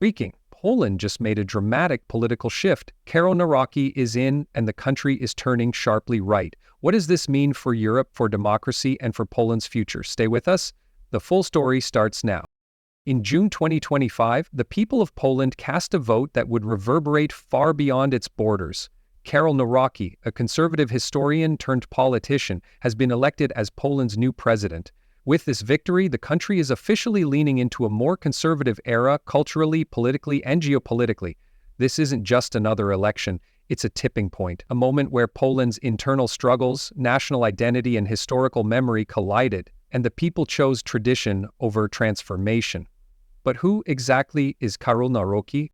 Speaking, Poland just made a dramatic political shift. Karol Nawrocki is in, and the country is turning sharply right. What does this mean for Europe, for democracy, and for Poland's future? Stay with us. The full story starts now. In June 2025, the people of Poland cast a vote that would reverberate far beyond its borders. Karol Nawrocki, a conservative historian turned politician, has been elected as Poland's new president. With this victory, the country is officially leaning into a more conservative era culturally, politically, and geopolitically. This isn't just another election, it's a tipping point, a moment where Poland's internal struggles, national identity, and historical memory collided, and the people chose tradition over transformation. But who exactly is Karol Nawrocki?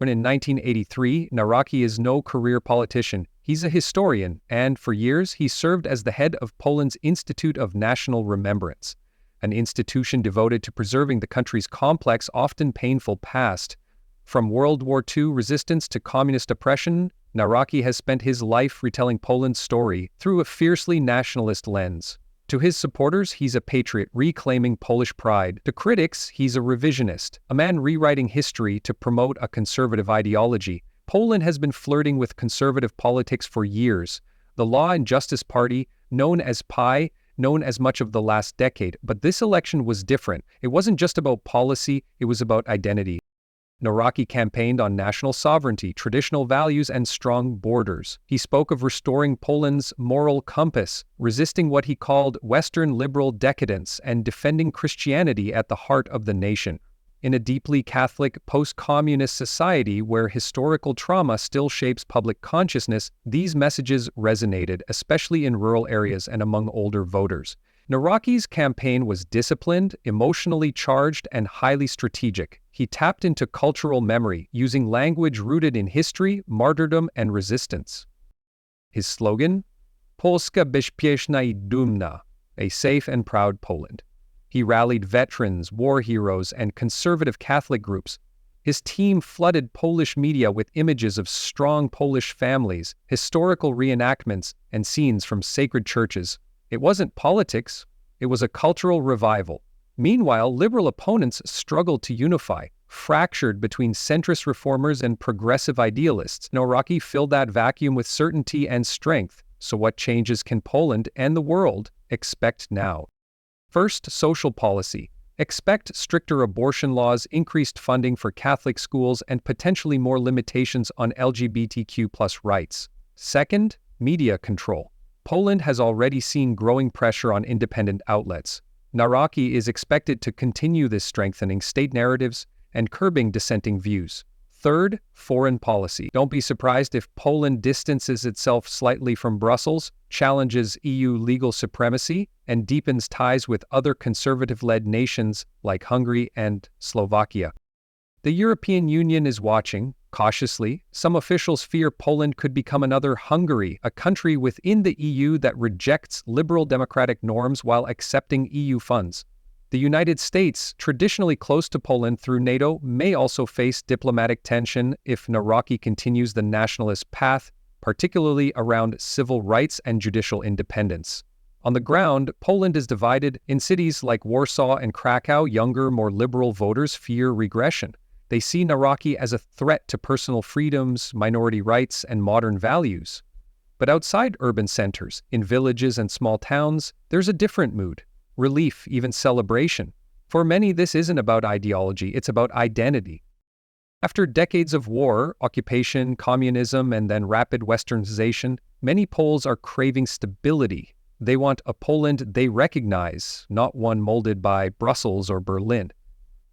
Born in 1983, Nawrocki is no career politician. He's a historian, and for years he served as the head of Poland's Institute of National Remembrance, an institution devoted to preserving the country's complex, often painful past. From World War II resistance to communist oppression, Nawrocki has spent his life retelling Poland's story through a fiercely nationalist lens. To his supporters, he's a patriot reclaiming Polish pride. To critics, he's a revisionist, a man rewriting history to promote a conservative ideology. Poland has been flirting with conservative politics for years. The Law and Justice Party, known as PiS, known as much of the last decade. But this election was different. It wasn't just about policy, it was about identity. Nawrocki campaigned on national sovereignty, traditional values, and strong borders. He spoke of restoring Poland's moral compass, resisting what he called Western liberal decadence, and defending Christianity at the heart of the nation. In a deeply Catholic, post-communist society where historical trauma still shapes public consciousness, these messages resonated, especially in rural areas and among older voters. Nawrocki's campaign was disciplined, emotionally charged, and highly strategic. He tapped into cultural memory, using language rooted in history, martyrdom, and resistance. His slogan? Polska bezpieczna I dumna, a safe and proud Poland. He rallied veterans, war heroes, and conservative Catholic groups. His team flooded Polish media with images of strong Polish families, historical reenactments, and scenes from sacred churches. It wasn't politics, it was a cultural revival. Meanwhile, liberal opponents struggled to unify, fractured between centrist reformers and progressive idealists. Nawrocki filled that vacuum with certainty and strength. So what changes can Poland and the world expect now? First, social policy. Expect stricter abortion laws, increased funding for Catholic schools, and potentially more limitations on LGBTQ+ rights. Second, media control. Poland has already seen growing pressure on independent outlets. Nawrocki is expected to continue this strengthening state narratives and curbing dissenting views. Third, foreign policy. Don't be surprised if Poland distances itself slightly from Brussels, challenges EU legal supremacy, and deepens ties with other conservative-led nations like Hungary and Slovakia. The European Union is watching, cautiously. Some officials fear Poland could become another Hungary, a country within the EU that rejects liberal democratic norms while accepting EU funds. The United States, traditionally close to Poland through NATO, may also face diplomatic tension if Nawrocki continues the nationalist path, particularly around civil rights and judicial independence. On the ground, Poland is divided. In cities like Warsaw and Krakow, younger, more liberal voters fear regression. They see Nawrocki as a threat to personal freedoms, minority rights, and modern values. But outside urban centers, in villages and small towns, there's a different mood. Relief, even celebration. For many, this isn't about ideology, it's about identity. After decades of war, occupation, communism, and then rapid westernization, many Poles are craving stability. They want a Poland they recognize, not one molded by Brussels or Berlin.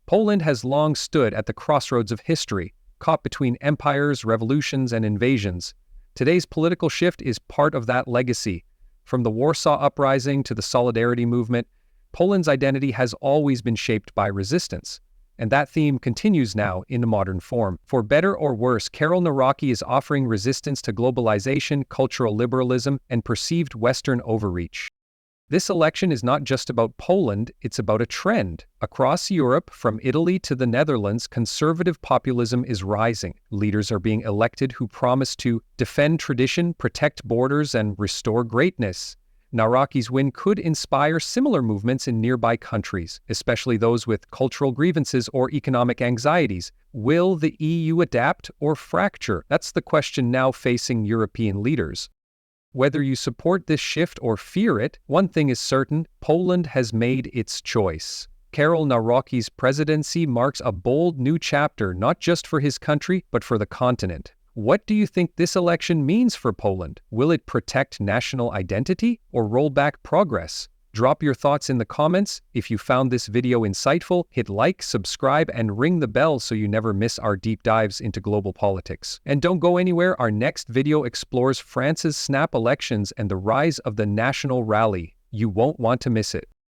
Poland has long stood at the crossroads of history, caught between empires, revolutions, and invasions. Today's political shift is part of that legacy. From the Warsaw Uprising to the Solidarity Movement, Poland's identity has always been shaped by resistance. And that theme continues now in a modern form. For better or worse, Karol Nawrocki is offering resistance to globalization, cultural liberalism, and perceived Western overreach. This election is not just about Poland, it's about a trend. Across Europe, from Italy to the Netherlands, conservative populism is rising. Leaders are being elected who promise to defend tradition, protect borders, and restore greatness. Nawrocki's win could inspire similar movements in nearby countries, especially those with cultural grievances or economic anxieties. Will the EU adapt or fracture? That's the question now facing European leaders. Whether you support this shift or fear it, one thing is certain: Poland has made its choice. Karol Nawrocki's presidency marks a bold new chapter not just for his country, but for the continent. What do you think this election means for Poland? Will it protect national identity or roll back progress? Drop your thoughts in the comments. If you found this video insightful, hit like, subscribe, and ring the bell so you never miss our deep dives into global politics. And don't go anywhere, our next video explores France's snap elections and the rise of the National Rally. You won't want to miss it.